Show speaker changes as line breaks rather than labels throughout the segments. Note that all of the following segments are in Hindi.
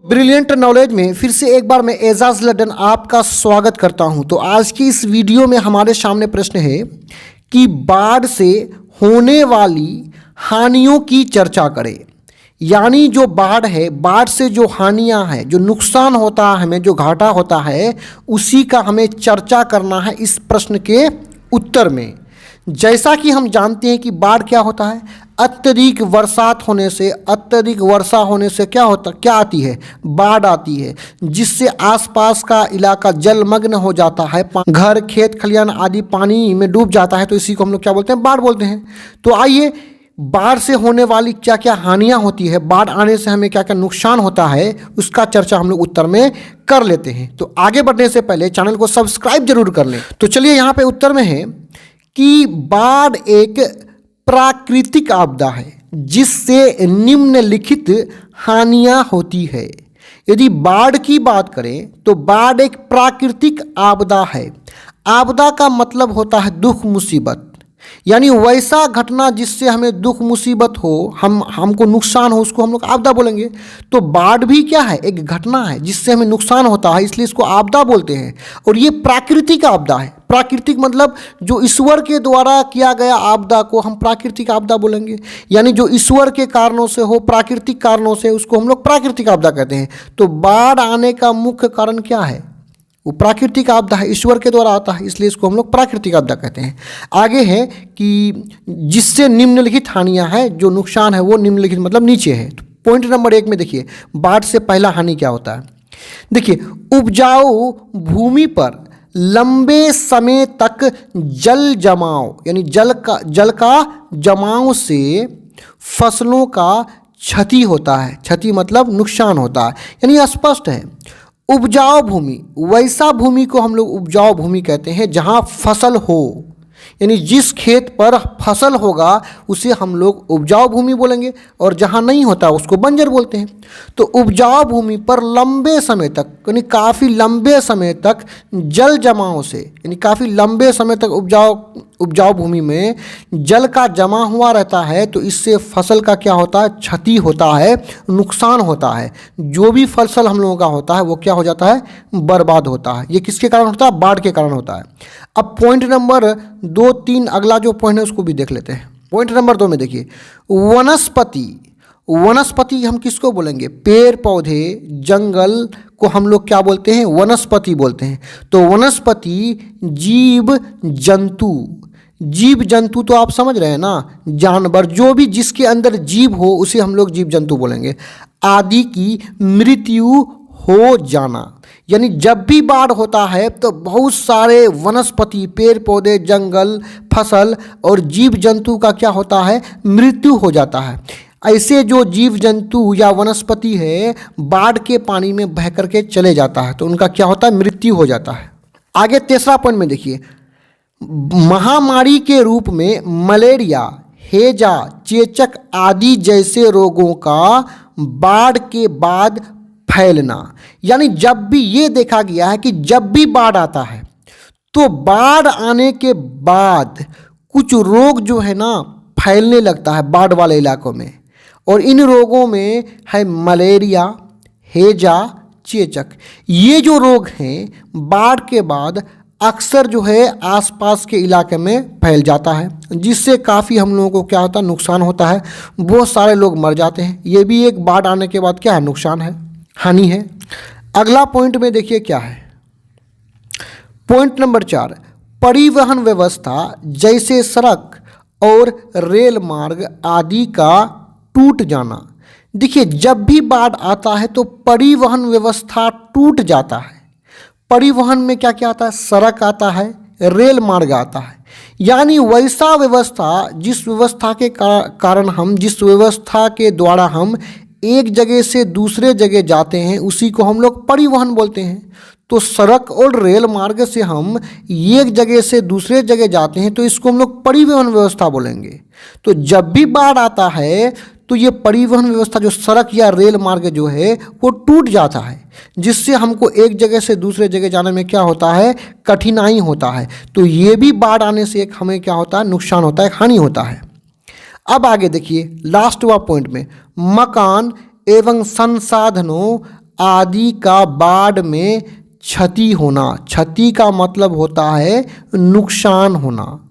ब्रिलियंट नॉलेज में फिर से एक बार मैं एजाज लड्डन आपका स्वागत करता हूं। तो आज की इस वीडियो में हमारे सामने प्रश्न है कि बाढ़ से होने वाली हानियों की चर्चा करें। यानी जो बाढ़ है, बाढ़ से जो हानियां हैं, जो नुकसान होता है, हमें जो घाटा होता है, उसी का हमें चर्चा करना है इस प्रश्न के उत्तर में। जैसा कि हम जानते हैं कि बाढ़ क्या होता है, अत्यधिक बरसात होने से, अत्यधिक वर्षा होने से क्या आती है, बाढ़ आती है, जिससे आसपास का इलाका जलमग्न हो जाता है, घर खेत खलियान आदि पानी में डूब जाता है। तो इसी को हम लोग क्या बोलते हैं, बाढ़ बोलते हैं। तो आइए, बाढ़ से होने वाली क्या क्या हानियां होती है, बाढ़ आने से हमें क्या क्या नुकसान होता है, उसका चर्चा हम लोग उत्तर में कर लेते हैं। तो आगे बढ़ने से पहले चैनल को सब्सक्राइब जरूर कर लें। तो चलिए, यहाँ पे उत्तर में है कि बाढ़ एक प्राकृतिक आपदा है जिससे निम्नलिखित हानियां होती है। यदि बाढ़ की बात करें तो बाढ़ एक प्राकृतिक आपदा है। आपदा का मतलब होता है दुख मुसीबत, यानी वैसा घटना जिससे हमें दुख मुसीबत हो, हमको नुकसान हो, उसको हम लोग आपदा बोलेंगे। तो बाढ़ भी क्या है, एक घटना है जिससे हमें नुकसान होता है, इसलिए इसको आपदा बोलते हैं। और ये प्राकृतिक आपदा है। प्राकृतिक मतलब जो ईश्वर के द्वारा किया गया आपदा को हम प्राकृतिक आपदा बोलेंगे। यानी जो ईश्वर के कारणों से हो, प्राकृतिक कारणों से, उसको हम लोग प्राकृतिक आपदा कहते हैं। तो बाढ़ आने का मुख्य कारण क्या है, वो प्राकृतिक आपदा है, ईश्वर के द्वारा आता है, इसलिए इसको हम लोग प्राकृतिक आपदा कहते हैं। आगे है कि जिससे निम्नलिखित हानियां हैं, जो नुकसान है वो निम्नलिखित मतलब नीचे है। तो पॉइंट नंबर 1 में देखिए, बाढ़ से पहला हानि क्या होता है। देखिए, उपजाऊ भूमि पर लंबे समय तक जल जमाव, यानी जल का जमाव से फसलों का क्षति होता है। क्षति मतलब नुकसान होता है, यानी स्पष्ट है। उपजाऊ भूमि, वैसा भूमि को हम लोग उपजाऊ भूमि कहते हैं जहाँ फसल हो, यानी जिस खेत पर फसल होगा उसे हम लोग उपजाऊ भूमि बोलेंगे, और जहाँ नहीं होता उसको बंजर बोलते हैं। तो उपजाऊ भूमि पर लंबे समय तक, यानी काफ़ी लंबे समय तक जल जमाव से, यानी काफ़ी लंबे समय तक उपजाऊ भूमि में जल का जमा हुआ रहता है, तो इससे फसल का क्या होता है, क्षति होता है, नुकसान होता है। जो भी फसल हम लोगों का होता है वो क्या हो जाता है, बर्बाद होता है। ये किसके कारण होता है, बाढ़ के कारण होता है। अब पॉइंट नंबर 2, 3 अगला जो पॉइंट है उसको भी देख लेते हैं। पॉइंट नंबर 2 में देखिए, वनस्पति। वनस्पति हम किसको बोलेंगे, पेड़ पौधे जंगल को हम लोग क्या बोलते हैं, वनस्पति बोलते हैं। तो वनस्पति जीव जंतु, जीव जंतु तो आप समझ रहे हैं ना, जानवर, जो भी जिसके अंदर जीव हो उसे हम लोग जीव जंतु बोलेंगे। आदि की मृत्यु हो जाना, यानी जब भी बाढ़ होता है तो बहुत सारे वनस्पति, पेड़ पौधे, जंगल, फसल और जीव जंतु का क्या होता है, मृत्यु हो जाता है। ऐसे जो जीव जंतु या वनस्पति है बाढ़ के पानी में बह करके चले जाता है, तो उनका क्या होता है, मृत्यु हो जाता है। आगे तीसरा पॉइंट में देखिए, महामारी के रूप में मलेरिया, हैजा, चेचक आदि जैसे रोगों का बाढ़ के बाद फैलना। यानी जब भी ये देखा गया है कि जब भी बाढ़ आता है तो बाढ़ आने के बाद कुछ रोग जो है ना फैलने लगता है बाढ़ वाले इलाकों में, और इन रोगों में है मलेरिया, हैजा, चेचक। ये जो रोग हैं बाढ़ के बाद अक्सर जो है आसपास के इलाके में फैल जाता है, जिससे काफ़ी हम लोगों को क्या होता है, नुकसान होता है। बहुत सारे लोग मर जाते हैं। ये भी एक बाढ़ आने के बाद क्या है, नुकसान है, हानि है। अगला पॉइंट में देखिए क्या है, पॉइंट नंबर 4, परिवहन व्यवस्था जैसे सड़क और रेल मार्ग आदि का टूट जाना। देखिए, जब भी बाढ़ आता है तो परिवहन व्यवस्था टूट जाता है। परिवहन में क्या क्या आता है, सड़क आता है, रेल मार्ग आता है। यानी वैसा व्यवस्था, जिस व्यवस्था के कारण हम, जिस व्यवस्था के द्वारा हम एक जगह से दूसरे जगह जाते हैं, उसी को हम लोग परिवहन बोलते हैं। तो सड़क और रेल मार्ग से हम एक जगह से दूसरे जगह जाते हैं, तो इसको हम लोग परिवहन व्यवस्था बोलेंगे। तो जब भी बाढ़ आता है तो ये परिवहन व्यवस्था, जो सड़क या रेल मार्ग जो है वो टूट जाता है, जिससे हमको एक जगह से दूसरे जगह जाने में क्या होता है, कठिनाई होता है। तो ये भी बाढ़ आने से एक हमें क्या होता है, नुकसान होता है, हानि होता है। अब आगे देखिए लास्ट वा पॉइंट में, मकान एवं संसाधनों आदि का बाढ़ में क्षति होना। क्षति का मतलब होता है नुकसान होना।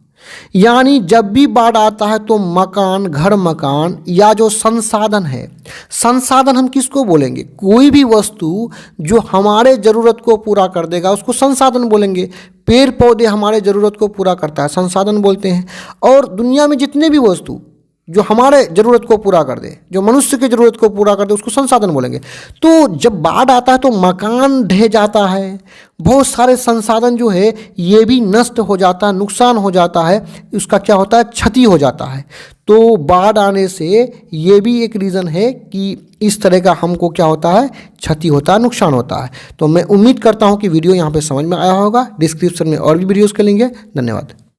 यानी जब भी बाढ़ आता है तो मकान, घर मकान या जो संसाधन है, संसाधन हम किसको बोलेंगे? कोई भी वस्तु जो हमारे ज़रूरत को पूरा कर देगा उसको संसाधन बोलेंगे। पेड़ पौधे हमारे ज़रूरत को पूरा करता है, संसाधन बोलते हैं। और दुनिया में जितने भी वस्तु जो हमारे ज़रूरत को पूरा कर दे, जो मनुष्य की ज़रूरत को पूरा कर दे, उसको संसाधन बोलेंगे। तो जब बाढ़ आता है तो मकान ढह जाता है, बहुत सारे संसाधन जो है ये भी नष्ट हो जाता है, नुकसान हो जाता है, उसका क्या होता है? क्षति हो जाता है। तो बाढ़ आने से ये भी एक रीज़न है कि इस तरह का हमको क्या होता है? क्षति होता है, नुकसान होता है। तो मैं उम्मीद करता हूँ कि वीडियो यहाँ पे समझ में आया होगा। डिस्क्रिप्शन में और भी वीडियोज़ के लिंक है। धन्यवाद।